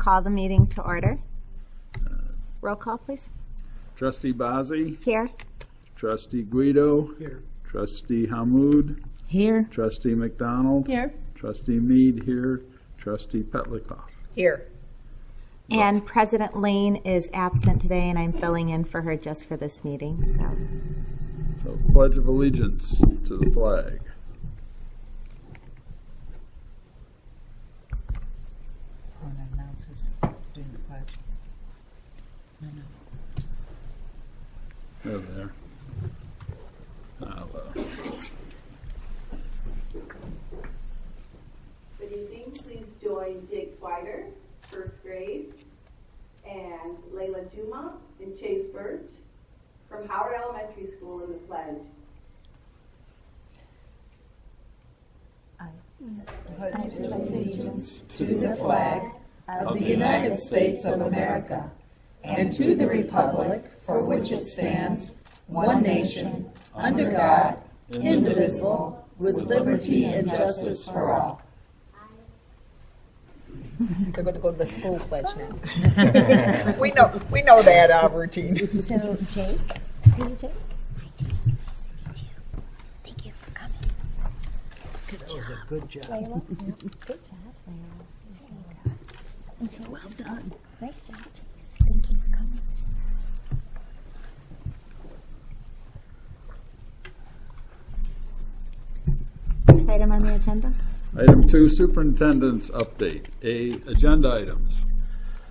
call the meeting to order. Roll call, please. Trustee Bazzi. Here. Trustee Guido. Here. Trustee Hammoud. Here. Trustee McDonald. Here. Trustee Mead here. Trustee Petlikoff. Here. And President Lane is absent today, and I'm filling in for her just for this meeting. So Pledge of Allegiance to the flag. Doing the pledge. There, there. Good evening. Please join Jake Swider, first grade, and Layla Juma and Chase Birch from Howard Elementary School in the pledge. I pledge allegiance to the flag of the United States of America and to the republic for which it stands, one nation, under God, indivisible, with liberty and justice for all. They're going to go to the school pledge now. we know that routine. So, Jake, hey, Jake. Hi, Jake. Nice to meet you. Thank you for coming. That was a good job. Layla. Good job, Layla. There you go. And Chase. Well done. Nice job, Chase. Thank you for coming. Next item on the agenda. Item 2, Superintendent's update. Agenda items.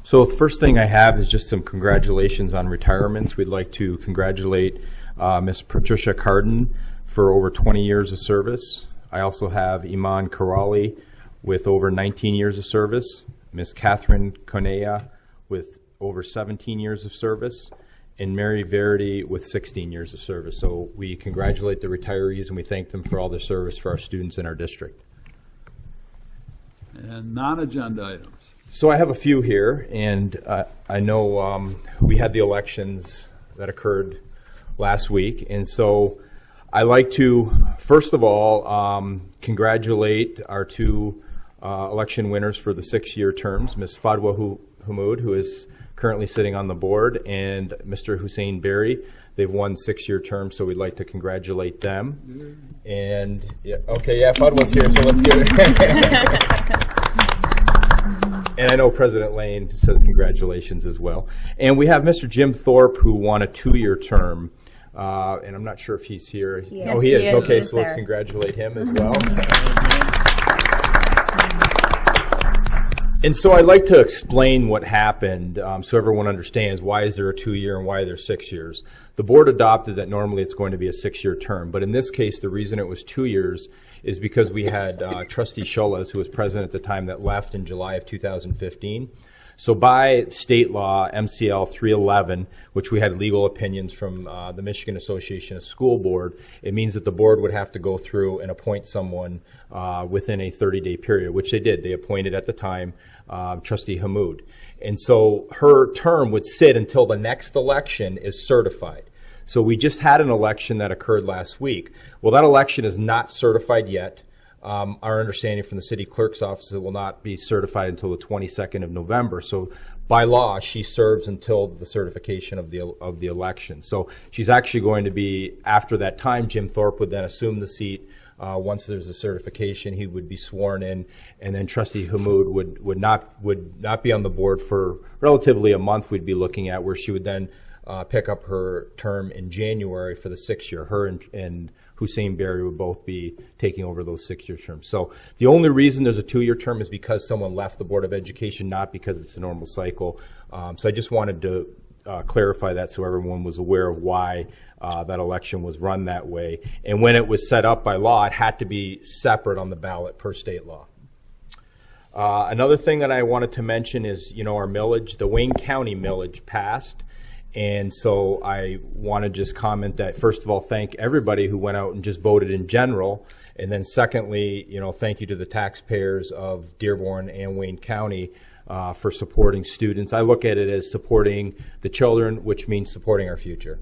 So the first thing I have is just some congratulations on retirements. We'd like to congratulate Ms. Patricia Carden for over 20 years of service. I also have Iman Karali with over 19 years of service, Ms. Catherine Konea with over 17 years of service, and Mary Verity with 16 years of service. So we congratulate the retirees and we thank them for all their service for our students in our district. And non-agenda items. So I have a few here, and I know we had the elections that occurred last week, and so I like to, first of all, congratulate our two election winners for the 6-year terms, Ms. Fadwa Hammoud, who is currently sitting on the board, and Mr. Hussein Berry. They've won 6-year terms, so we'd like to congratulate them. And, yeah, okay, yeah, Fadwa's here, so let's give it. And I know President Lane says congratulations as well. And we have Mr. Jim Thorpe, who won a 2-year term. And I'm not sure if he's here. Yes, oh, he is. Okay, so let's there. congratulate him as well. And so I'd like to explain what happened so everyone understands why is there a 2-year and why are there 6 years. The board adopted that normally it's going to be a 6-year term, but in this case the reason it was 2 years is because we had Trustee Scholes, who was president at the time, that left in July of 2015. So by state law, MCL 311, which we had legal opinions from the Michigan Association of School Board, it means that the board would have to go through and appoint someone within a 30-day period, which they did. They appointed at the time Trustee Hammoud. And so her term would sit until the next election is certified. So we just had an election that occurred last week. Well, that election is not certified yet. Our understanding from the city clerk's office, it will not be certified until the 22nd of November. So by law, she serves until the certification of the election. So she's actually going to be, after that time, Jim Thorpe would then assume the seat. Once there's a certification, he would be sworn in, and then Trustee Hammoud would not be on the board for relatively a month. We'd be looking at where she would then pick up her term in January for the 6-year. Her and Hussein Berry would both be taking over those 6-year terms. So the only reason there's a 2-year term is because someone left the Board of Education, not because it's a normal cycle. So I just wanted to clarify that so everyone was aware of why that election was run that way. And when it was set up by law, it had to be separate on the ballot per state law. Another thing that I wanted to mention is, our millage, the Wayne County millage passed. And so I want to just comment that, first of all, thank everybody who went out and just voted in general. And then secondly, thank you to the taxpayers of Dearborn and Wayne County for supporting students. I look at it as supporting the children, which means supporting our future.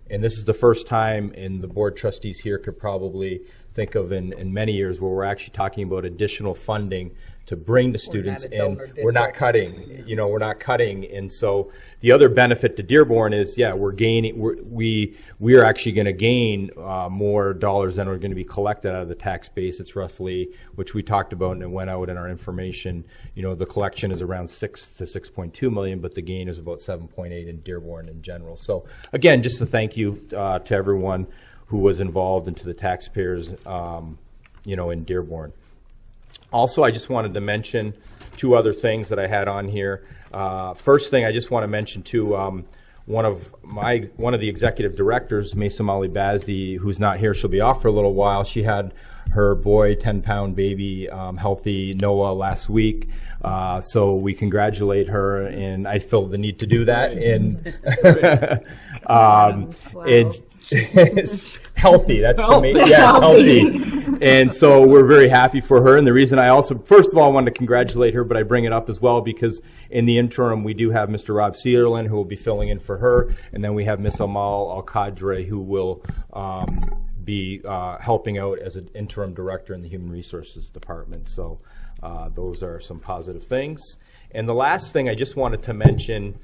And this is the first time, and the board trustees here could probably think of in many years, where we're actually talking about additional funding to bring the students not a in. donor We're not district. cutting, we're not cutting. And so the other benefit to Dearborn is, we're gaining, we are actually going to gain more dollars than are going to be collected out of the tax base. It's roughly, which we talked about and it went out in our information, the collection is around 6 to 6.2 million, but the gain is about 7.8 in Dearborn in general. So again, just to thank you to everyone who was involved and to the taxpayers, in Dearborn. Also, I just wanted to mention two other things that I had on here. First thing, I just want to mention too, one of the executive directors, Mesa Mali Bazdi, who's not here, she'll be off for a little while. She had her boy, 10-pound baby, healthy Noah, last week. So we congratulate her, and I feel the need to do that. And it's healthy. That's the main. Yes, healthy. And so we're very happy for her. And the reason I also, first of all, I wanted to congratulate her, but I bring it up as well because in the interim, we do have Mr. Rob Cedarlin, who will be filling in for her. And then we have Miss Amal Al-Qadre, who will be helping out as an interim director in the Human Resources Department. So those are some positive things. And the last thing I just wanted to mention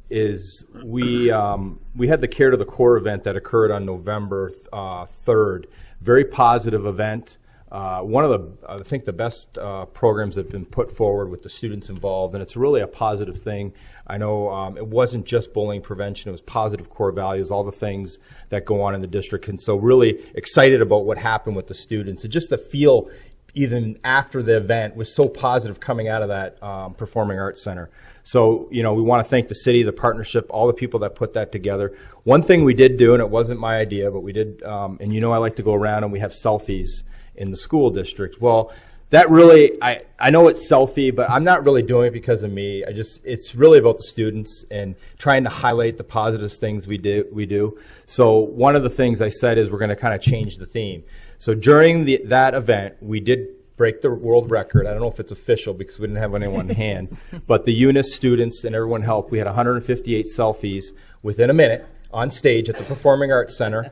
is we had the Care to the Core event that occurred on November 3rd. Very positive event. One of I think the best programs that have been put forward with the students involved, and it's really a positive thing. I know it wasn't just bullying prevention, it was positive core values, all the things that go on in the district. And so really excited about what happened with the students. And just to feel, even after the event, was so positive coming out of that Performing Arts Center. So, we want to thank the city, the partnership, all the people that put that together. One thing we did do, and it wasn't my idea, but we did, and I like to go around and we have selfies in the school district. Well, that really, I know it's selfie, but I'm not really doing it because of me. It's really about the students and trying to highlight the positive things we do. So one of the things I said is we're going to kind of change the theme. So during that event, we did break the world record. I don't know if it's official because we didn't have anyone in hand, but the UNIS students and everyone helped. We had 158 selfies within a minute on stage at the Performing Arts Center,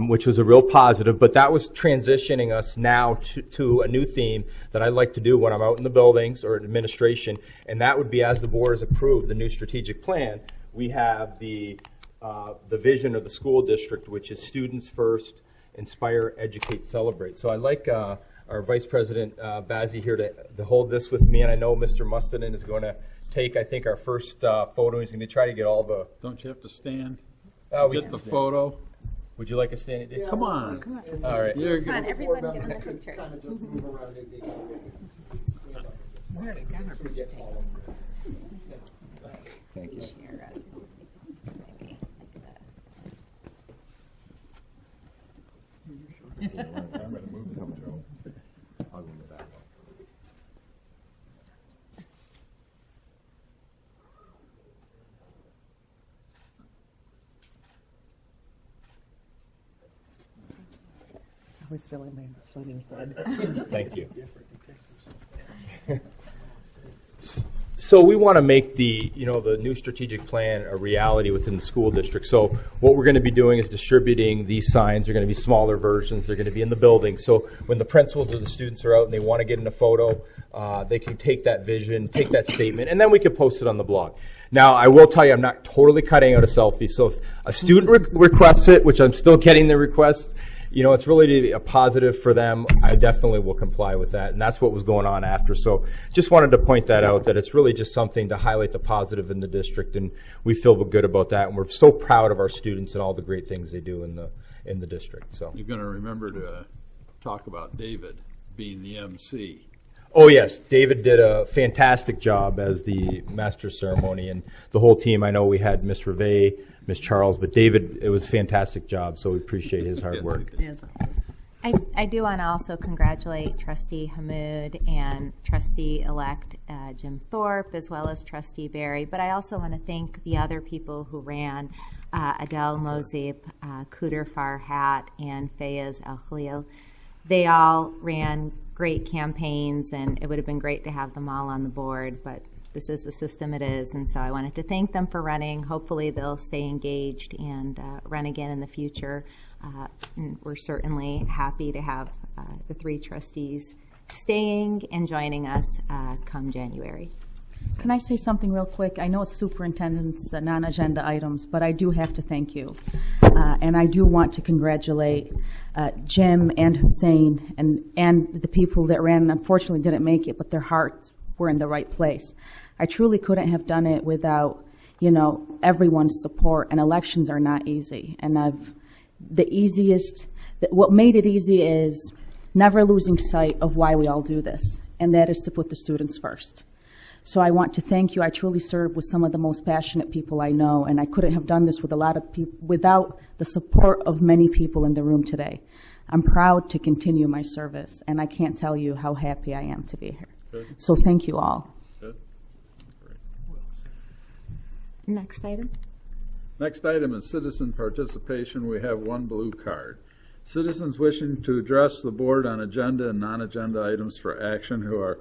which was a real positive. But that was transitioning us now to a new theme that I like to do when I'm out in the buildings or administration, and that would be, as the board has approved the new strategic plan, we have the vision of the school district, which is students first, inspire, educate, celebrate. So I'd like our Vice President Bazzi here to hold this with me, and I know Mr. Mustonen is going to take, I think, our first photo. He's going to try to get all the... Don't you have to stand? We Get the photo. Would you like a standing? Yeah, come on. All right. You're Come on, good. everyone get in the picture. Kind of just move around if they can. Thank you. I was feeling my floating head. Thank you. So we want to make the new strategic plan a reality within the school district. So what we're going to be doing is distributing these signs. They're going to be smaller versions. They're going to be in the building. So when the principals or the students are out and they want to get in a photo, they can take that vision, take that statement, and then we can post it on the blog. Now, I will tell you, I'm not totally cutting out a selfie. So if a student requests it, which I'm still getting the request, it's really a positive for them. I definitely will comply with that, and that's what was going on after. So just wanted to point that out, that it's really just something to highlight the positive in the district, and we feel good about that, and we're so proud of our students and all the great things they do in the district. So You're going to remember to talk about David being the MC. Oh, yes. David did a fantastic job as the master of ceremony, and the whole team. I know we had Miss Reve, Miss Charles, but David, it was a fantastic job, so we appreciate his hard work. I do want to also congratulate Trustee Hammoud and Trustee-elect Jim Thorpe, as well as Trustee Barry, but I also want to thank the other people who ran, Adele Mozib, Kuder Farhat, and Fayez Al-Khalil. They all ran great campaigns, and it would have been great to have them all on the board, but this is the system it is, and so I wanted to thank them for running. Hopefully they'll stay engaged and run again in the future. And we're certainly happy to have the 3 trustees staying and joining us come January. Can I say something real quick? I know it's superintendent's non-agenda items, but I do have to thank you. And I do want to congratulate Jim and Hussein and the people that ran and unfortunately didn't make it, but their hearts were in the right place. I truly couldn't have done it without, everyone's support, and elections are not easy. And what made it easy is never losing sight of why we all do this, and that is to put the students first. So I want to thank you. I truly serve with some of the most passionate people I know, and I couldn't have done this with a lot of people without the support of many people in the room today. I'm proud to continue my service, and I can't tell you how happy I am to be here. Good. So thank you all. Good. Great. Next item. Next item is citizen participation. We have 1 blue card. Citizens wishing to address the board on agenda and non-agenda items for action who are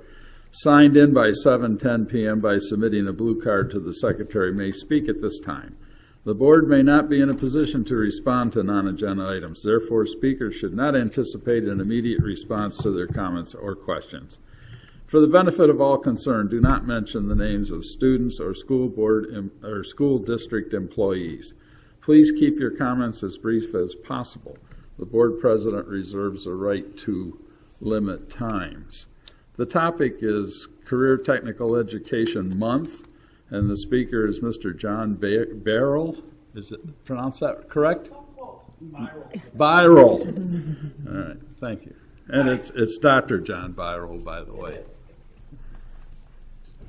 signed in by 7:10 p.m. by submitting a blue card to the secretary may speak at this time. The board may not be in a position to respond to non-agenda items. Therefore, speakers should not anticipate an immediate response to their comments or questions. For the benefit of all concerned, do not mention the names of students or school board or school district employees. Please keep your comments as brief as possible. The board president reserves the right to limit times. The topic is Career Technical Education Month, and the speaker is Mr. John Barrel. Is it pronounced that correct? So close. Byral. All right, thank you. And it's Dr. John Byral, by the way.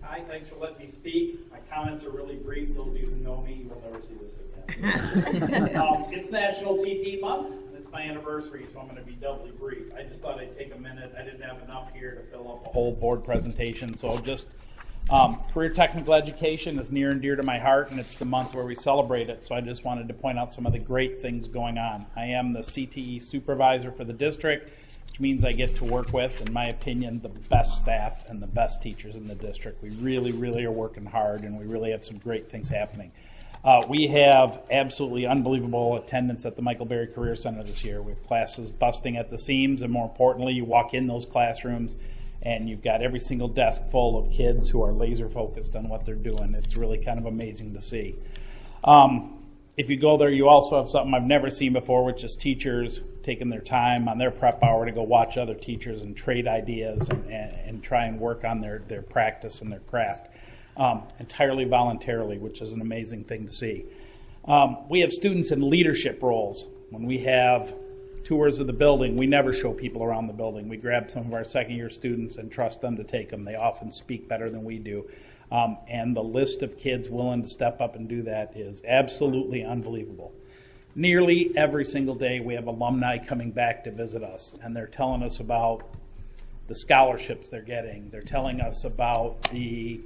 Hi, thanks for letting me speak. My comments are really brief. Those of you who know me will never see this again. It's National CTE Month. It's my anniversary, so I'm going to be doubly brief. I just thought I'd take a minute. I didn't have enough here to fill up a whole board presentation, so just career technical education is near and dear to my heart, and it's the month where we celebrate it, so I just wanted to point out some of the great things going on. I am the CTE supervisor for the district, which means I get to work with, in my opinion, the best staff and the best teachers in the district. We really, really are working hard, and we really have some great things happening. We have absolutely unbelievable attendance at the Michael Berry Career Center this year. We have classes busting at the seams, and more importantly, you walk in those classrooms and you've got every single desk full of kids who are laser focused on what they're doing. It's really kind of amazing to see. If you go there, you also have something I've never seen before, which is teachers taking their time on their prep hour to go watch other teachers and trade ideas and try and work on their practice and their craft. Entirely voluntarily, which is an amazing thing to see. We have students in leadership roles. When we have tours of the building, we never show people around the building. We grab some of our second-year students and trust them to take them. They often speak better than we do. And the list of kids willing to step up and do that is absolutely unbelievable. Nearly every single day we have alumni coming back to visit us, and they're telling us about the scholarships they're getting. They're telling us about the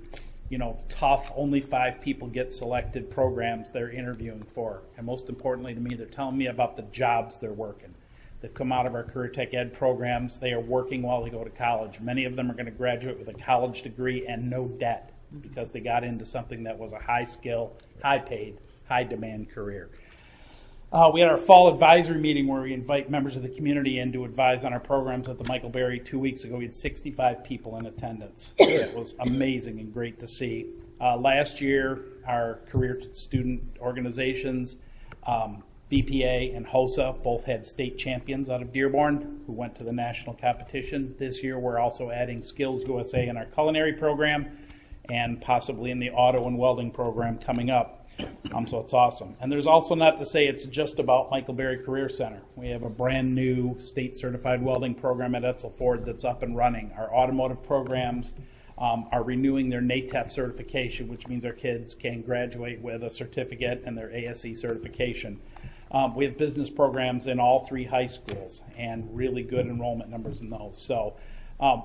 tough, only 5 people get selected programs they're interviewing for. And most importantly to me, they're telling me about the jobs they're working. They've come out of our career tech ed programs. They are working while they go to college. Many of them are going to graduate with a college degree and no debt because they got into something that was a high skill, high paid, high demand career. We had our fall advisory meeting where we invite members of the community in to advise on our programs at the Michael Berry 2 weeks ago. We had 65 people in attendance. It was amazing and great to see. Last year, our career student organizations, BPA and HOSA, both had state champions out of Dearborn who went to the national competition. This year, we're also adding Skills USA in our culinary program and possibly in the auto and welding program coming up. So it's awesome. And there's also not to say it's just about Michael Berry Career Center. We have a brand new state certified welding program at Etzel Ford that's up and running. Our automotive programs are renewing their NATEF certification, which means our kids can graduate with a certificate and their ASE certification. We have business programs in all 3 high schools and really good enrollment numbers in those. So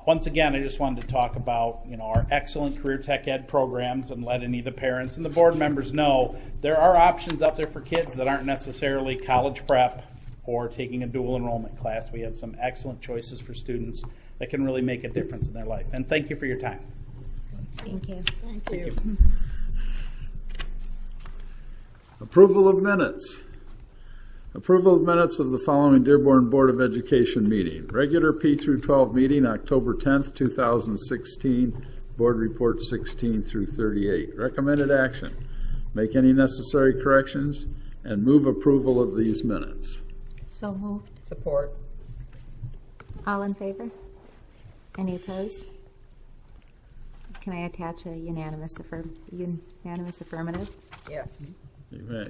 once again, I just wanted to talk about our excellent career tech ed programs and let any of the parents and the board members know there are options out there for kids that aren't necessarily college prep or taking a dual enrollment class. We have some excellent choices for students that can really make a difference in their life. And thank you for your time. Thank you. Thank you. Approval of minutes. Approval of minutes of the following Dearborn Board of Education meeting. Regular P through 12 meeting, October 10th, 2016. Board report 16 through 38. Recommended action. Make any necessary corrections and move approval of these minutes. So moved. Support. All in favor? Any opposed? Can I attach a unanimous affirmative? Yes. You may.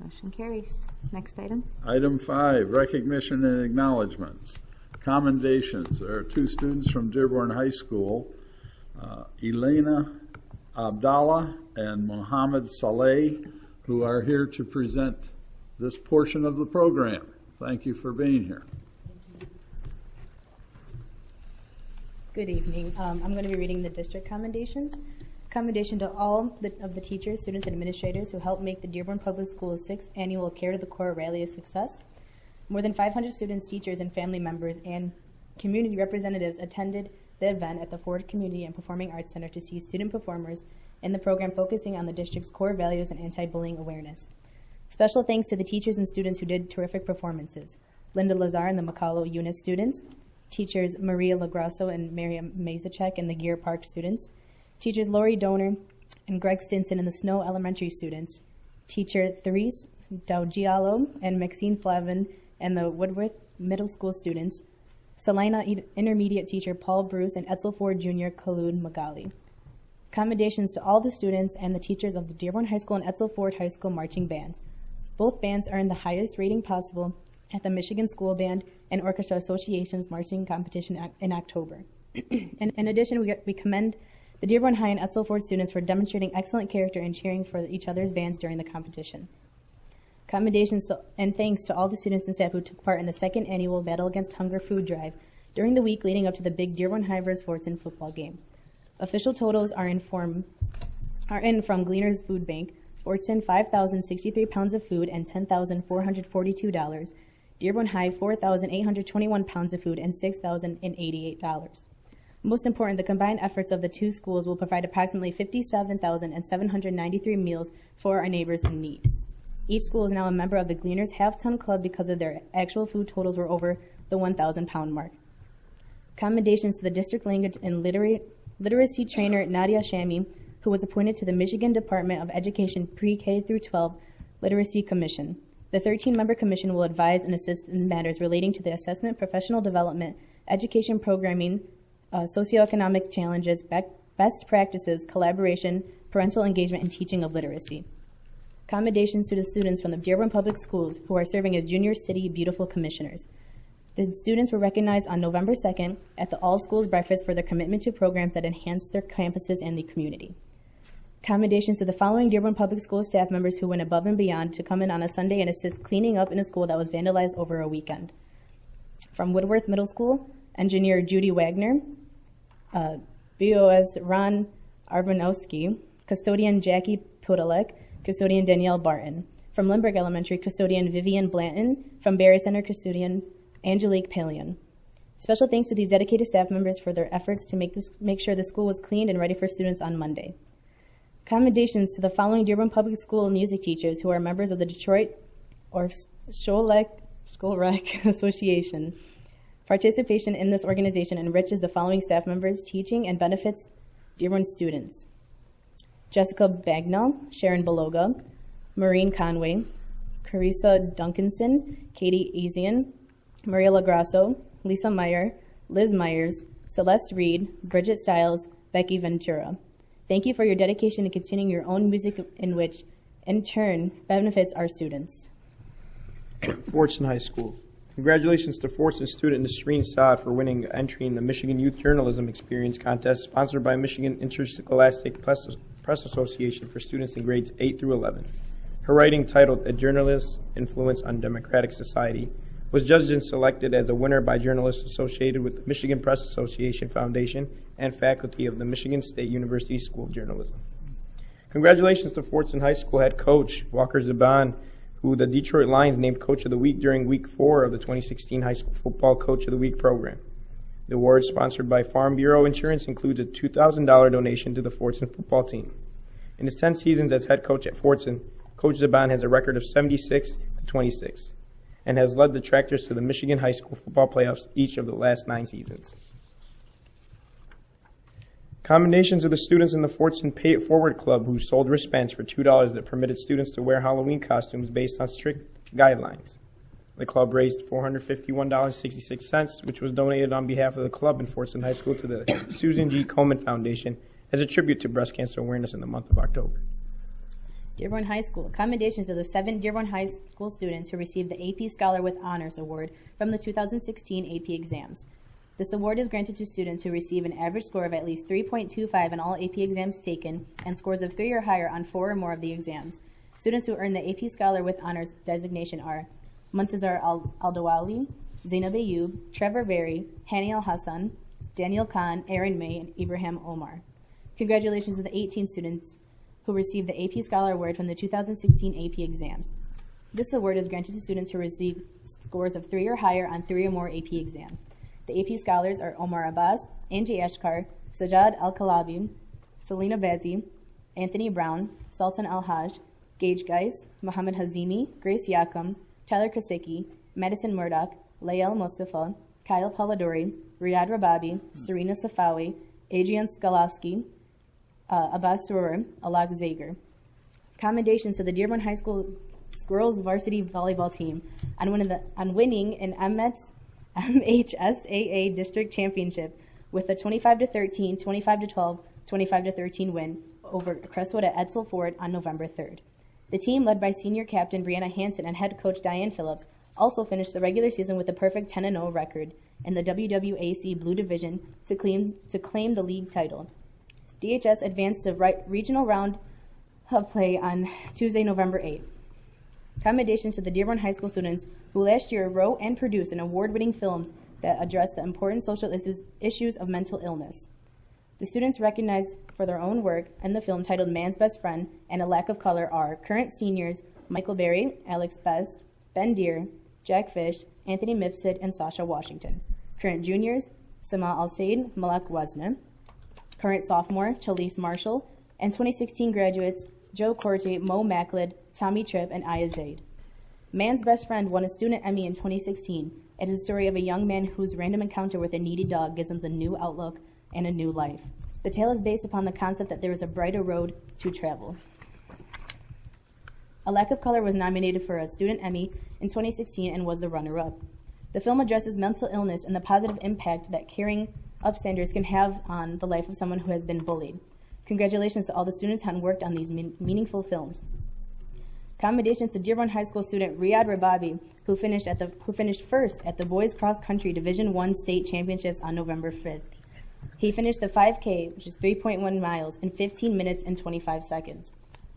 Motion carries. Next item. Item 5, recognition and acknowledgments. Commendations. There are 2 students from Dearborn High School, Elena Abdallah and Mohammed Saleh, who are here to present this portion of the program. Thank you for being here. Good evening. I'm going to be reading the district commendations. Commendation to all of the teachers, students, and administrators who helped make the Dearborn Public Schools 6th Annual Care to the Core Rally a success. More than 500 students, teachers, and family members and community representatives attended the event at the Ford Community and Performing Arts Center to see student performers in the program focusing on the district's core values and anti-bullying awareness. Special thanks to the teachers and students who did terrific performances. Linda Lazar and the McCullough Unit students, teachers Maria Lagrasso and Miriam Mazachek and the Gear Park students, teachers Lori Donor and Greg Stinson and the Snow Elementary students, teacher Therese Daugialo and Maxine Flavin and the Woodworth Middle School students, Salina Intermediate teacher Paul Bruce and Etzel Ford Jr. Khalud Magali. Commendations to all the students and the teachers of the Dearborn High School and Etzel Ford High School marching bands. Both bands earned the highest rating possible at the Michigan School Band and Orchestra Association's marching competition in October. In addition, we commend the Dearborn High and Etzel Ford students for demonstrating excellent character and cheering for each other's bands during the competition. Commendations and thanks to all the students and staff who took part in the 2nd annual Battle Against Hunger food drive during the week leading up to the big Dearborn High vs. Fordson football game. Official totals are in from Gleaner's Food Bank. Fordson, 5,063 pounds of food and $10,442. Dearborn High, 4,821 pounds of food and $6,088. Most important, the combined efforts of the 2 schools will provide approximately 57,793 meals for our neighbors in need. Each school is now a member of the Gleaners Half-Ton Club because of their actual food totals were over the 1,000-pound mark. Commendations to the district language and literacy trainer Nadia Shami, who was appointed to the Michigan Department of Education Pre-K through 12 Literacy Commission. The 13-member commission will advise and assist in matters relating to the assessment, professional development, education programming, socioeconomic challenges, best practices, collaboration, parental engagement, and teaching of literacy. Commendations to the students from the Dearborn Public Schools who are serving as Junior City Beautiful Commissioners. The students were recognized on November 2nd at the All Schools Breakfast for their commitment to programs that enhance their campuses and the community. Commendations to the following Dearborn Public Schools staff members who went above and beyond to come in on a Sunday and assist cleaning up in a school that was vandalized over a weekend. From Woodworth Middle School, engineer Judy Wagner, BOS Ron Arbanowski, custodian Jackie Podolek, custodian Danielle Barton. From Lindbergh Elementary, custodian Vivian Blanton. From Barry Center, custodian Angelique Palian. Special thanks to these dedicated staff members for their efforts to make sure the school was cleaned and ready for students on Monday. Commendations to the following Dearborn Public School music teachers who are members of the Detroit or School Rec Association. Participation in this organization enriches the following staff members' teaching and benefits Dearborn students: Jessica Bagnall, Sharon Beloga, Maureen Conway, Carissa Duncanson, Katie Azian, Maria Lagrasso, Lisa Meyer, Liz Myers, Celeste Reed, Bridget Stiles, Becky Ventura. Thank you for your dedication to continuing your own music in which, in turn, benefits our students. Fordson High School. Congratulations to Fordson student Nasreen Saad for winning entry in the Michigan Youth Journalism Experience Contest sponsored by Michigan Interscholastic Press Association for students in grades 8 through 11. Her writing, titled A Journalist's Influence on Democratic Society, was judged and selected as a winner by journalists associated with the Michigan Press Association Foundation and faculty of the Michigan State University School of Journalism. Congratulations to Fordson High School head coach Walker Zaban, who the Detroit Lions named Coach of the Week during Week 4 of the 2016 High School Football Coach of the Week program. The award, sponsored by Farm Bureau Insurance, includes a $2,000 donation to the Fordson football team. In his 10 seasons as head coach at Fordson, Coach Zaban has a record of 76 to 26, and has led the Tractors to the Michigan High School football playoffs each of the last 9 seasons. Commendations to the students in the Fortson Pay It Forward Club who sold wristbands for $2 that permitted students to wear Halloween costumes based on strict guidelines. The club raised $451.66, which was donated on behalf of the club in Fortson High School to the Susan G. Komen Foundation as a tribute to breast cancer awareness in the month of October. Dearborn High School. Commendations to the 7 Dearborn High School students who received the AP Scholar with Honors Award from the 2016 AP exams. This award is granted to students who receive an average score of at least 3.25 in all AP exams taken and scores of 3 or higher on 4 or more of the exams. Students who earn the AP Scholar with Honors designation are Muntazar Aldawali, Zainab Ayub, Trevor Berry, Hani Al-Hassan, Daniel Khan, Aaron May, and Ibrahim Omar. Congratulations to the 18 students who received the AP Scholar Award from the 2016 AP exams. This award is granted to students who receive scores of 3 or higher on 3 or more AP exams. The AP Scholars are Omar Abbas, Angie Ashkar, Sajad Al-Kalabi, Selena Bazi, Anthony Brown, Sultan Al-Haj, Gage Geis, Mohammed Hazimi, Grace Yakum, Tyler Kosicki, Madison Murdoch, Layel Mustafa, Kyle Polidori, Riyad Rababi, Serena Safawi, Adrian Skalaski, Abbas Surer, Alag Zager. Commendations to the Dearborn High School Squirrels varsity volleyball team on winning an MHSAA district championship with a 25-13, 25-12, 25-13 win over Crestwood at Edsel Ford on November 3rd. The team, led by senior captain Brianna Hansen and head coach Diane Phillips, also finished the regular season with a perfect 10-0 record in the WWAC Blue Division to claim the league title. DHS advanced to regional round of play on Tuesday, November 8th. Commendations to the Dearborn High School students who last year wrote and produced an award-winning films that address the important social issues of mental illness. The students recognized for their own work in the film titled Man's Best Friend and A Lack of Color are current seniors Michael Berry, Alex Best, Ben Deere, Jack Fish, Anthony Mifsud, and Sasha Washington. Current juniors Sama Al-Said, Malak Wazna. Current sophomore Chalise Marshall, and 2016 graduates Joe Corte, Mo Maclid, Tommy Tripp, and Aya Zaid. Man's Best Friend won a student Emmy in 2016. It is a story of a young man whose random encounter with a needy dog gives him a new outlook and a new life. The tale is based upon the concept that there is a brighter road to travel. A Lack of Color was nominated for a student Emmy in 2016 and was the runner-up. The film addresses mental illness and the positive impact that caring upstanders can have on the life of someone who has been bullied. Congratulations to all the students who worked on these meaningful films. Commendations to Dearborn High School student Riyad Rababi, who finished first at the Boys Cross Country Division I State Championships on November 5th. He finished the 5K, which is 3.1 miles, in 15 minutes and 25 seconds.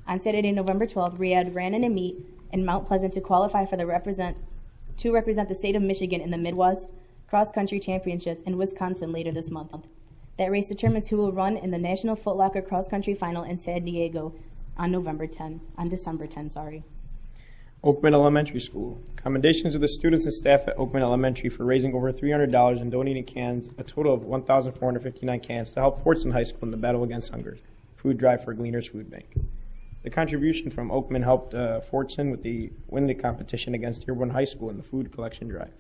On Saturday, November 12th, Riyad ran in a meet in Mount Pleasant to qualify for to represent the state of Michigan in the Midwest Cross Country Championships in Wisconsin later this month. That race determines who will run in the National Foot Locker Cross Country Final in San Diego on December 10. Oakman Elementary School. Commendations to the students and staff at Oakman Elementary for raising over $300 and donating cans, a total of 1,459 cans, to help Fortson High School in the battle against hunger. Food drive for Gleaners Food Bank. The contribution from Oakman helped Fortson win the competition against Dearborn High School in the food collection drive.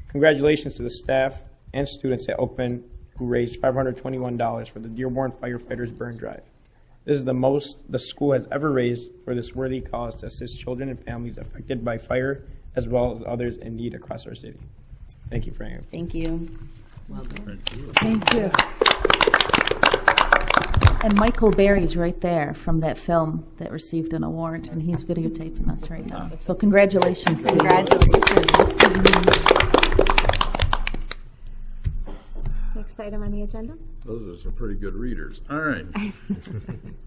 Congratulations to the staff and students at Oakman who raised $521 for the Dearborn Firefighters Burn Drive. This is the most the school has ever raised for this worthy cause to assist children and families affected by fire, as well as others in need across our city. Thank you for your Thank you. Well done. Thank you. And Michael Berry's right there from that film that received an award, and he's videotaping us right now. So congratulations to you. Next item on the agenda. Those are some pretty good readers. All right.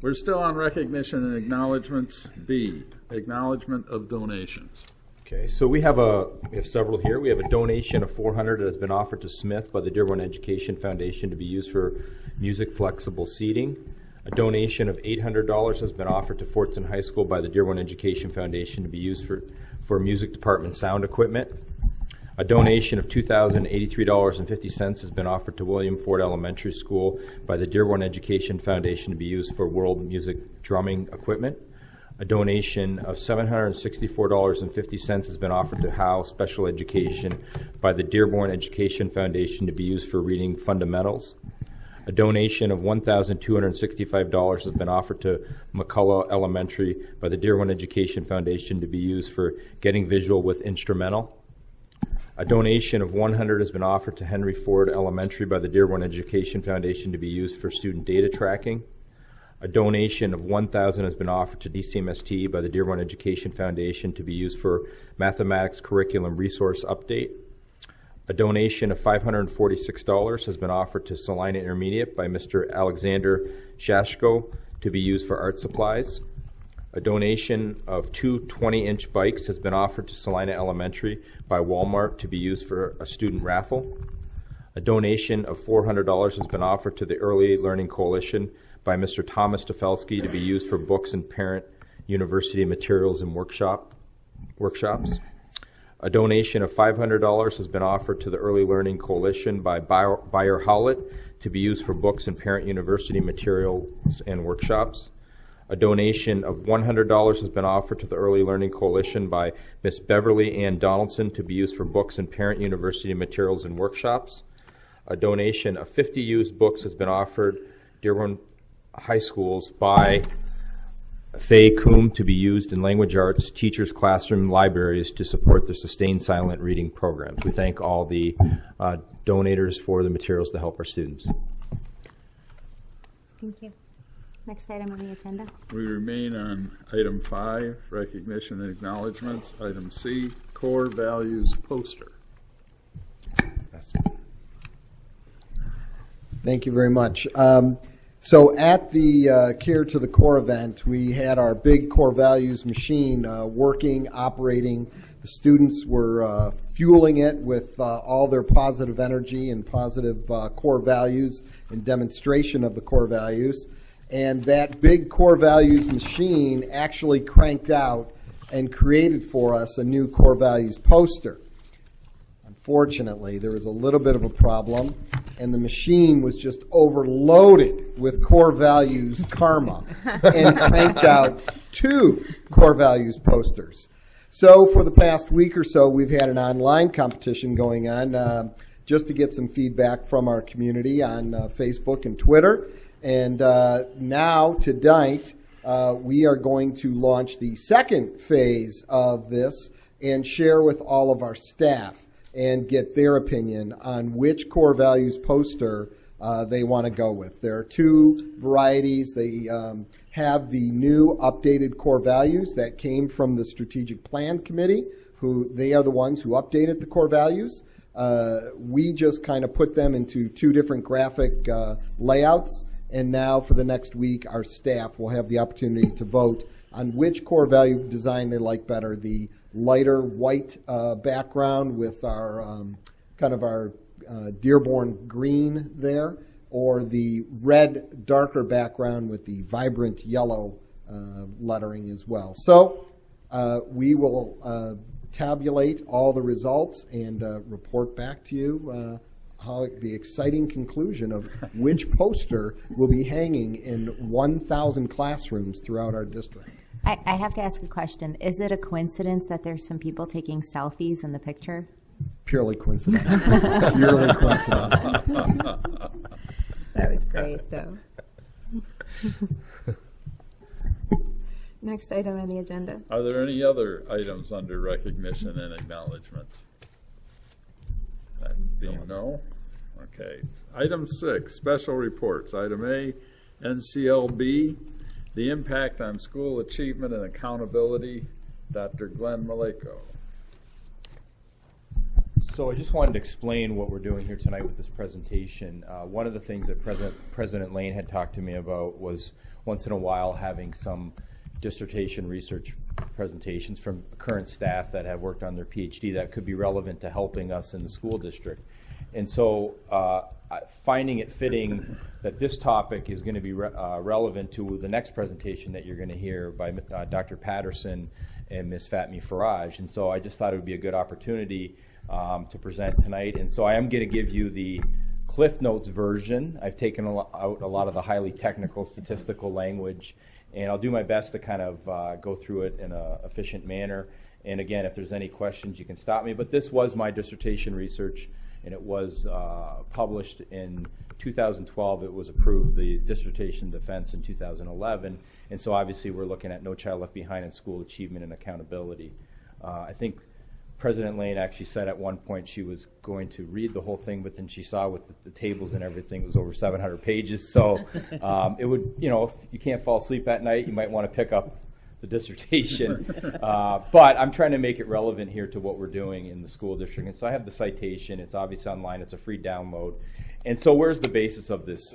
We're still on recognition and acknowledgments. B, acknowledgement of donations. Okay, so we have several here. We have a donation of $400 that has been offered to Smith by the Dearborn Education Foundation to be used for music flexible seating. A donation of $800 has been offered to Fortson High School by the Dearborn Education Foundation to be used for music department sound equipment. A donation of $2,083.50 has been offered to William Ford Elementary School by the Dearborn Education Foundation to be used for world music drumming equipment. A donation of $764.50 has been offered to Howe Special Education by the Dearborn Education Foundation to be used for reading fundamentals. A donation of $1,265 has been offered to McCullough Elementary by the Dearborn Education Foundation to be used for getting visual with instrumental. A donation of $100 has been offered to Henry Ford Elementary by the Dearborn Education Foundation to be used for student data tracking. A donation of $1,000 has been offered to DCMST by the Dearborn Education Foundation to be used for mathematics curriculum resource update. A donation of $546 has been offered to Salina Intermediate by Mr. Alexander Shashko to be used for art supplies. A donation of two 20-inch bikes has been offered to Salina Elementary by Walmart to be used for a student raffle. A donation of $400 has been offered to the Early Learning Coalition by Mr. Thomas Stafelsky to be used for books and parent university materials and workshops. A donation of $500 has been offered to the Early Learning Coalition by Bayer Howlett to be used for books and parent university materials and workshops. A donation of $100 has been offered to the Early Learning Coalition by Miss Beverly Ann Donaldson to be used for books and parent university materials and workshops. A donation of 50 used books has been offered Dearborn High Schools by Faye Coombe to be used in language arts, teachers' classroom libraries to support the sustained silent reading programs. We thank all the donators for the materials to help our students. Thank you. Next item on the agenda. We remain on item 5, recognition and acknowledgments. Item C, core values poster. Thank you very much. So at the Care to the Core event, we had our big core values machine working, operating. The students were fueling it with all their positive energy and positive core values and demonstration of the core values. And that big core values machine actually cranked out and created for us a new core values poster. Unfortunately, there was a little bit of a problem, and the machine was just overloaded with core values karma and cranked out 2 core values posters. So for the past week or so, we've had an online competition going on just to get some feedback from our community on Facebook and Twitter. And now, tonight, we are going to launch the second phase of this and share with all of our staff and get their opinion on which core values poster they want to go with. There are 2 varieties. They have the new updated core values that came from the Strategic Plan Committee, who they are the ones who updated the core values. We just kind of put them into 2 different graphic layouts, and now for the next week, our staff will have the opportunity to vote on which core value design they like better, the lighter white background with our kind of our Dearborn green there, or the red darker background with the vibrant yellow lettering as well. So we will tabulate all the results and report back to you how the exciting conclusion of which poster will be hanging in 1,000 classrooms throughout our district. I have to ask a question. Is it a coincidence that there's some people taking selfies in the picture? Purely coincidental. Purely coincidental. That was great, though. Next item on the agenda. Are there any other items under recognition and acknowledgments? That being no? Okay. Item 6, special reports. Item A, NCLB, the impact on school achievement and accountability. Dr. Glenn Maleko. So I just wanted to explain what we're doing here tonight with this presentation. One of the things that President Lane had talked to me about was once in a while having some dissertation research presentations from current staff that have worked on their PhD that could be relevant to helping us in the school district. And so finding it fitting that this topic is going to be relevant to the next presentation that you're going to hear by Dr. Patterson and Ms. Fatmi Faraj. And so I just thought it would be a good opportunity to present tonight. And so I am going to give you the Cliff Notes version. I've taken out a lot of the highly technical statistical language And I'll do my best to kind of go through it in an efficient manner. And again, if there's any questions, you can stop me. But this was my dissertation research, and it was published in 2012. It was approved, the dissertation defense, in 2011. And so obviously we're looking at No Child Left Behind in school achievement and accountability. I think President Lane actually said at one point she was going to read the whole thing, but then she saw with the tables and everything, it was over 700 pages. So it would, you know, if you can't fall asleep at night, you might want to pick up the dissertation. But I'm trying to make it relevant here to what we're doing in the school district. And so I have the citation. It's obviously online. It's a free download. And so where's the basis of this?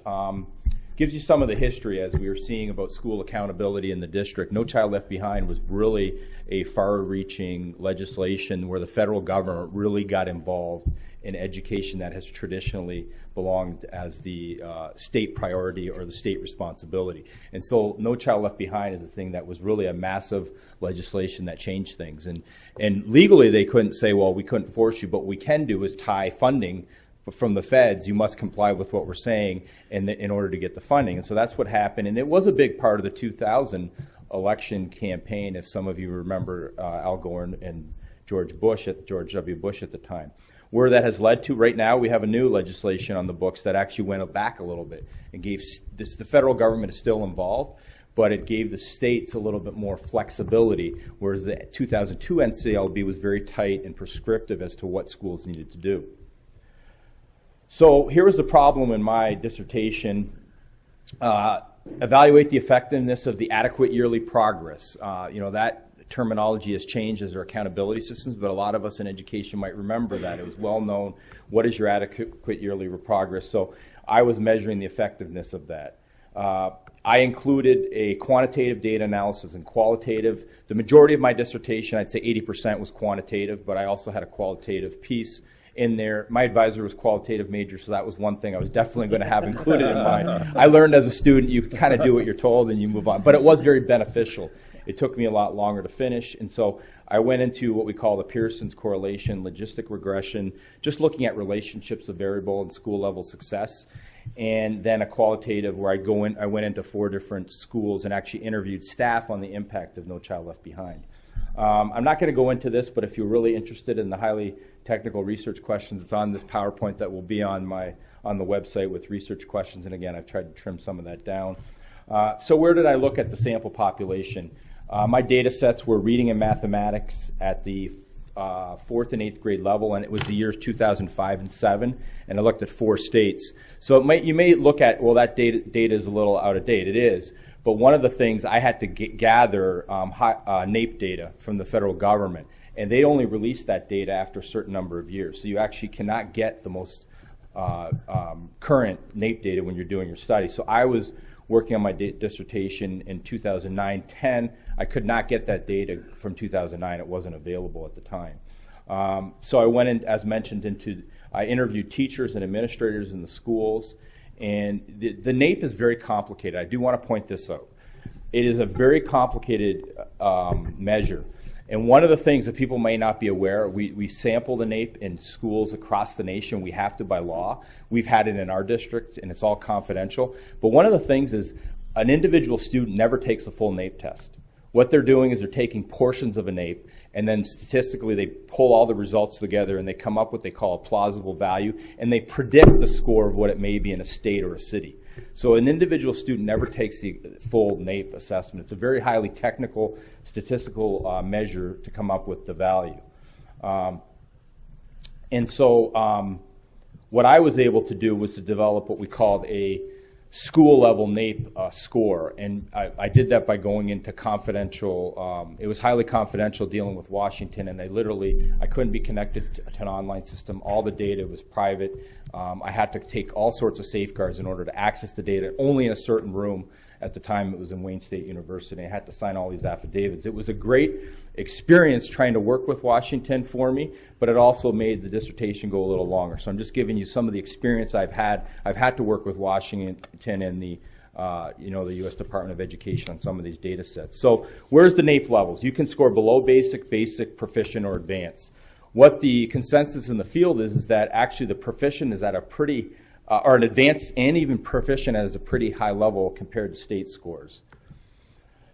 Gives you some of the history as we were seeing about school accountability in the district. No Child Left Behind was really a far-reaching legislation where the federal government really got involved in education that has traditionally belonged as the state priority or the state responsibility. And so No Child Left Behind is a thing that was really a massive legislation that changed things. And legally they couldn't say, well, we couldn't force you, but what we can do is tie funding from the feds. You must comply with what we're saying in order to get the funding. And so that's what happened. And it was a big part of the 2000 election campaign, if some of you remember Al Gore and George W. Bush at the time. Where that has led to, right now we have a new legislation on the books that actually went back a little bit and gave this, the federal government is still involved, but it gave the states a little bit more flexibility, whereas the 2002 NCLB was very tight and prescriptive as to what schools needed to do. So here was the problem in my dissertation. Evaluate the effectiveness of the adequate yearly progress. You know, that terminology has changed as our accountability systems, but a lot of us in education might remember that. It was well known, what is your adequate yearly progress? So I was measuring the effectiveness of that. I included a quantitative data analysis and qualitative. The majority of my dissertation, I'd say 80% was quantitative, but I also had a qualitative piece in there. My advisor was qualitative major, so that was one thing I was definitely going to have included in mine. I learned as a student, you kind of do what you're told and you move on. But it was very beneficial. It took me a lot longer to finish, and so I went into what we call the Pearson's correlation, logistic regression, just looking at relationships of variable and school level success, and then a qualitative where I went into 4 different schools and actually interviewed staff on the impact of No Child Left Behind. I'm not going to go into this, but if you're really interested in the highly technical research questions, it's on this PowerPoint that will be on the website with research questions. And again, I've tried to trim some of that down. So where did I look at the sample population? My data sets were reading and mathematics at the 4th and 8th grade level, and it was the years 2005 and 7, and I looked at 4 states. So you may look at, well, that data is a little out of date. It is. But one of the things I had to gather NAEP data from the federal government, and they only release that data after a certain number of years. So you actually cannot get the most current NAEP data when you're doing your study. So I was working on my dissertation in 2009-10. I could not get that data from 2009. It wasn't available at the time. So I went in, as mentioned, I interviewed teachers and administrators in the schools. And the NAEP is very complicated. I do want to point this out. It is a very complicated measure. And one of the things that people may not be aware, we sample the NAEP in schools across the nation. We have to by law. We've had it in our district, and it's all confidential. But one of the things is an individual student never takes a full NAEP test. What they're doing is they're taking portions of a NAEP, and then statistically they pull all the results together and they come up with what they call a plausible value, and they predict the score of what it may be in a state or a city. So an individual student never takes the full NAEP assessment. It's a very highly technical statistical measure to come up with the value. And so what I was able to do was to develop what we called a school level NAEP score, and I did that by going into confidential, it was highly confidential dealing with Washington, and I couldn't be connected to an online system. All the data was private. I had to take all sorts of safeguards in order to access the data, only in a certain room. At the time it was in Wayne State University. I had to sign all these affidavits. It was a great experience trying to work with Washington for me, but it also made the dissertation go a little longer. So I'm just giving you some of the experience I've had. I've had to work with Washington and the U.S. Department of Education on some of these data sets. So where's the NAEP levels? You can score below basic, basic, proficient, or advanced. What the consensus in the field is that actually the proficient is at a pretty or an advanced and even proficient as a pretty high level compared to state scores.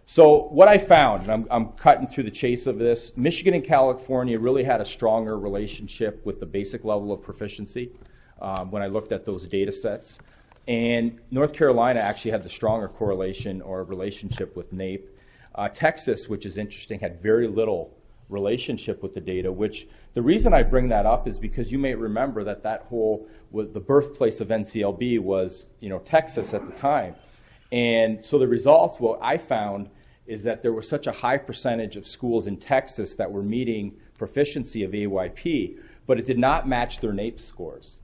So what I found, and I'm cutting through the chase of this, Michigan and California really had a stronger relationship with the basic level of proficiency when I looked at those data sets. And North Carolina actually had the stronger correlation or relationship with NAEP. Texas, which is interesting, had very little relationship with the data, which the reason I bring that up is because you may remember that the birthplace of NCLB was, Texas at the time. And so the results, what I found is that there was such a high percentage of schools in Texas that were meeting proficiency of AYP, but it did not match their NAEP scores.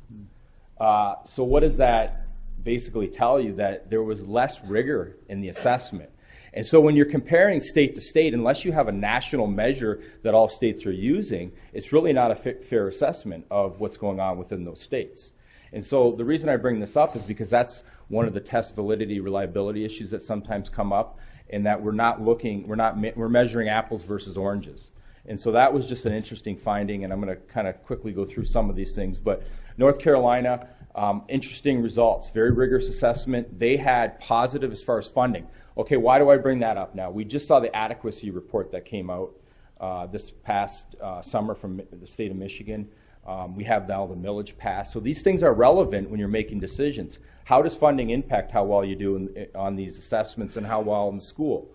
So what does that basically tell you? That there was less rigor in the assessment. And so when you're comparing state to state, unless you have a national measure that all states are using, it's really not a fair assessment of what's going on within those states. And so the reason I bring this up is because that's one of the test validity reliability issues that sometimes come up, and that we're measuring apples versus oranges. And so that was just an interesting finding, and I'm going to kind of quickly go through some of these things. But North Carolina, interesting results, very rigorous assessment. They had positive as far as funding. Okay, why do I bring that up now? We just saw the adequacy report that came out this past summer from the state of Michigan. We have now the millage pass. So these things are relevant when you're making decisions. How does funding impact how well you do on these assessments and how well in school?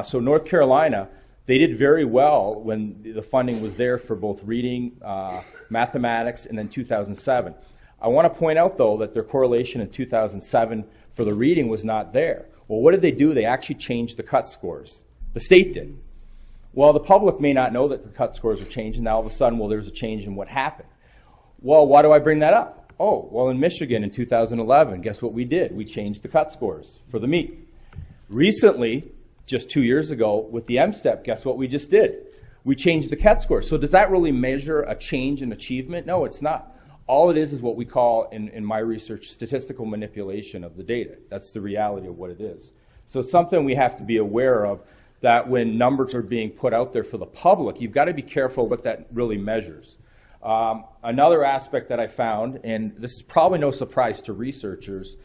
So North Carolina, they did very well when the funding was there for both reading, mathematics, and then 2007. I want to point out, though, that their correlation in 2007 for the reading was not there. Well, what did they do? They actually changed the cut scores. The state did. Well, the public may not know that the cut scores are changing. Now, all of a sudden, well, there's a change in what happened. Well, why do I bring that up? Oh, well, in Michigan in 2011, guess what we did? We changed the cut scores for the meet. Recently, just 2 years ago, with the M-STEP, guess what we just did? We changed the cut scores. So does that really measure a change in achievement? No, it's not. All it is what we call, in my research, statistical manipulation of the data. That's the reality of what it is. So it's something we have to be aware of, that when numbers are being put out there for the public, you've got to be careful what that really measures. Another aspect that I found, and this is probably no surprise to researchers,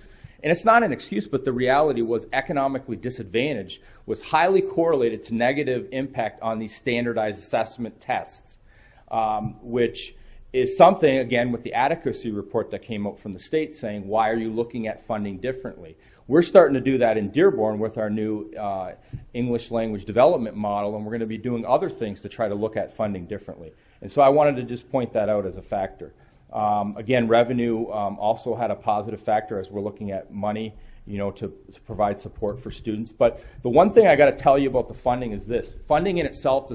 and it's not an excuse, but the reality was economically disadvantaged was highly correlated to negative impact on these standardized assessment tests, which is something, again, with the adequacy report that came out from the state saying, why are you looking at funding differently? We're starting to do that in Dearborn with our new English language development model, and we're going to be doing other things to try to look at funding differently. And so I wanted to just point that out as a factor. Again, revenue also had a positive factor as we're looking at money, to provide support for students. But the one thing I got to tell you about the funding is this: funding in itself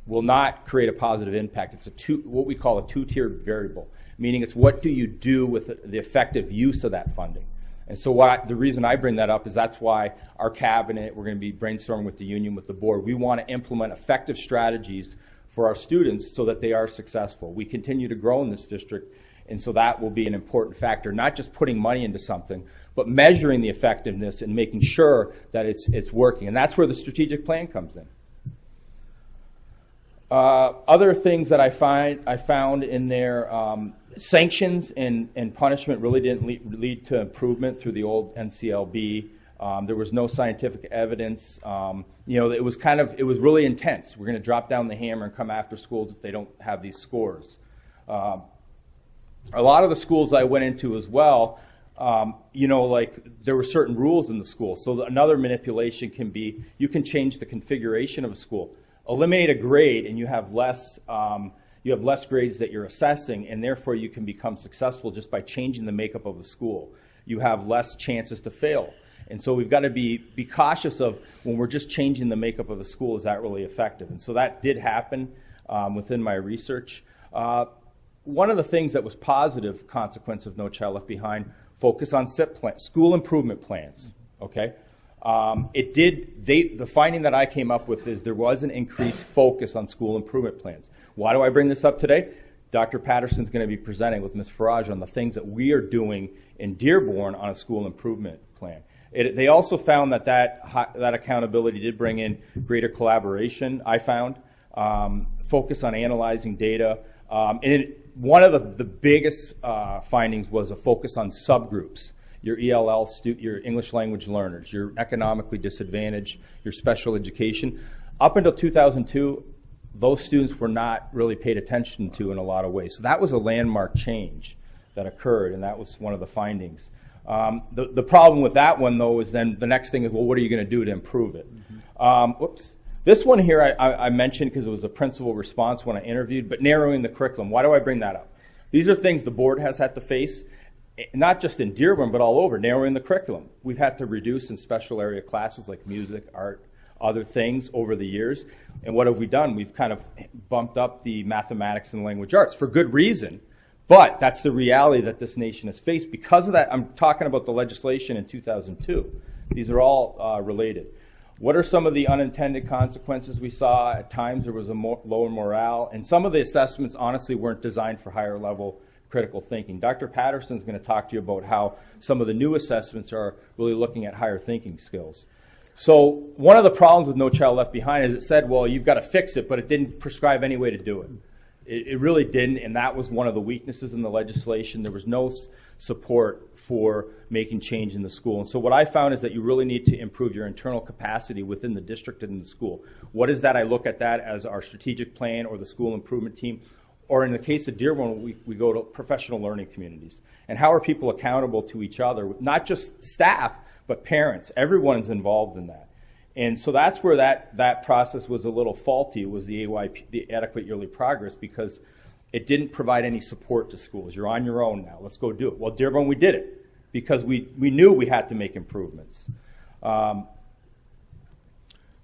will not create a positive impact. It's what we call a two-tiered variable, meaning it's what do you do with the effective use of that funding. And so the reason I bring that up is that's why our cabinet, we're going to be brainstorming with the union, with the board. We want to implement effective strategies for our students so that they are successful. We continue to grow in this district, and so that will be an important factor, not just putting money into something, but measuring the effectiveness and making sure that it's working. And that's where the strategic plan comes in. Other things that I found in there, sanctions and punishment really didn't lead to improvement through the old NCLB. There was no scientific evidence. It was really intense. We're going to drop down the hammer and come after schools if they don't have these scores. A lot of the schools I went into as well, there were certain rules in the school. So another manipulation can be, you can change the configuration of a school. Eliminate a grade and you have less grades that you're assessing, and therefore you can become successful just by changing the makeup of the school. You have less chances to fail. And so we've got to be cautious of when we're just changing the makeup of the school, is that really effective? And so that did happen within my research. One of the things that was positive consequence of No Child Left Behind, focus on SIP plans, school improvement plans, okay? The finding that I came up with is there was an increased focus on school improvement plans. Why do I bring this up today? Dr. Patterson's going to be presenting with Ms. Farage on the things that we are doing in Dearborn on a school improvement plan. They also found that accountability did bring in greater collaboration, I found, focus on analyzing data. One of the biggest findings was a focus on subgroups. your ELL your English language learners, your economically disadvantaged, your special education. Up until 2002, those students were not really paid attention to in a lot of ways. So that was a landmark change that occurred, and that was one of the findings. The problem with that one, though, is then the next thing is, well, what are you going to do to improve it? Whoops. This one here I mentioned because it was a principal response when I interviewed, but narrowing the curriculum. Why do I bring that up? These are things the board has had to face, not just in Dearborn, but all over, narrowing the curriculum. We've had to reduce in special area classes like music, art, other things over the years. And what have we done? We've kind of bumped up the mathematics and language arts for good reason, but that's the reality that this nation has faced. Because of that, I'm talking about the legislation in 2002. These are all related. What are some of the unintended consequences we saw? At times there was a lower morale, and some of the assessments honestly weren't designed for higher level critical thinking. Dr. Patterson's going to talk to you about how some of the new assessments are really looking at higher thinking skills. So one of the problems with No Child Left Behind is it said, well, you've got to fix it, but it didn't prescribe any way to do it. It really didn't, and that was one of the weaknesses in the legislation. There was no support for making change in the school. And so what I found is that you really need to improve your internal capacity within the district and in the school. What is that? I look at that as our strategic plan or the school improvement team. Or in the case of Dearborn, we go to professional learning communities. And how are people accountable to each other? Not just staff, but parents. Everyone's involved in that. And so that's where that process was a little faulty, was the AYP, the Adequate Yearly Progress, because it didn't provide any support to schools. You're on your own now. Let's go do it. Well, Dearborn, we did it because we knew we had to make improvements.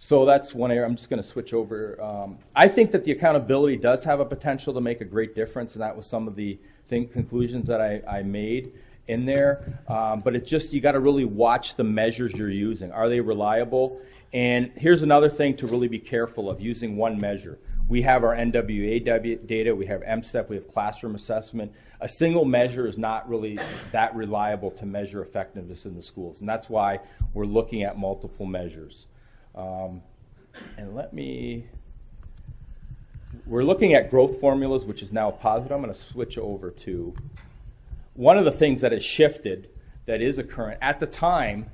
So that's one area. I'm just going to switch over. I think that the accountability does have a potential to make a great difference, and that was some of the conclusions that I made in there. But it just, you got to really watch the measures you're using. Are they reliable? And here's another thing to really be careful of, using one measure. We have our NWA data, we have MSTEP, we have classroom assessment. A single measure is not really that reliable to measure effectiveness in the schools, and that's why we're looking at multiple measures. And we're looking at growth formulas, which is now positive. I'm going to switch over to one of the things that has shifted that is occurring. At the time,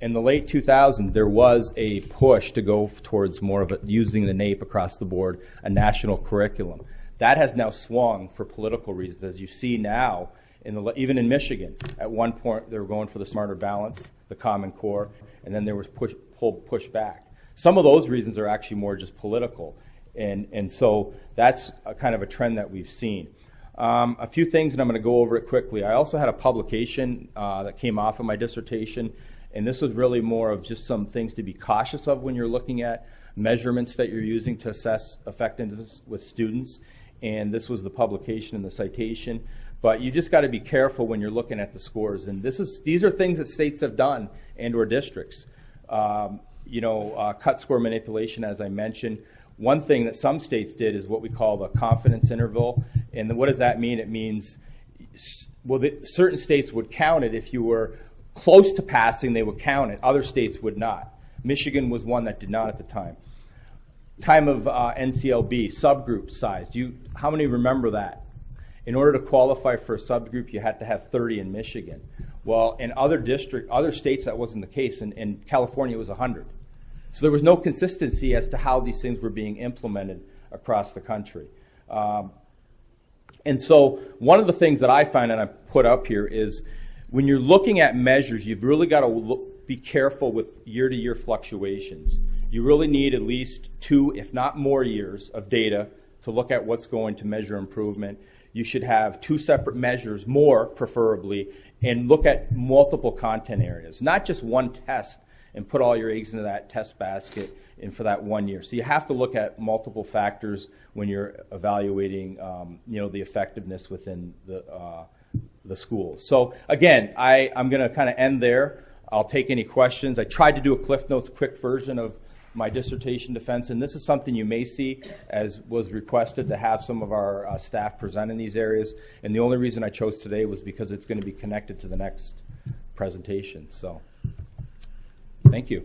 in the late 2000s, there was a push to go towards more of using the NAEP across the board, a national curriculum. That has now swung for political reasons, as you see now, even in Michigan. At one point, they were going for the Smarter Balance, the Common Core, and then there was push back. Some of those reasons are actually more just political, and so that's a kind of a trend that we've seen. A few things, and I'm going to go over it quickly. I also had a publication that came off of my dissertation, and this was really more of just some things to be cautious of when you're looking at measurements that you're using to assess effectiveness with students. And this was the publication and the citation. But you just got to be careful when you're looking at the scores. And these are things that states have done and/or districts. Cut score manipulation, as I mentioned. One thing that some states did is what we call the confidence interval. And what does that mean? It means, certain states would count it if you were close to passing, they would count it. Other states would not. Michigan was one that did not at the time. Time of NCLB, subgroup size. How many remember that? In order to qualify for a subgroup, you had to have 30 in Michigan. Well, in other states, that wasn't the case. In California, it was 100. So there was no consistency as to how these things were being implemented across the country. And so one of the things that I find, and I put up here, is when you're looking at measures, you've really got to be careful with year-to-year fluctuations. You really need at least 2, if not more, years of data to look at what's going to measure improvement. You should have 2 separate measures, more preferably, and look at multiple content areas, not just one test and put all your eggs into that test basket and for that 1 year. So you have to look at multiple factors when you're evaluating the effectiveness within the schools. So again, I'm going to kind of end there. I'll take any questions. I tried to do a Cliff Notes quick version of my dissertation defense, and this is something you may see, as was requested, to have some of our staff present in these areas. And the only reason I chose today was because it's going to be connected to the next presentation. So thank you.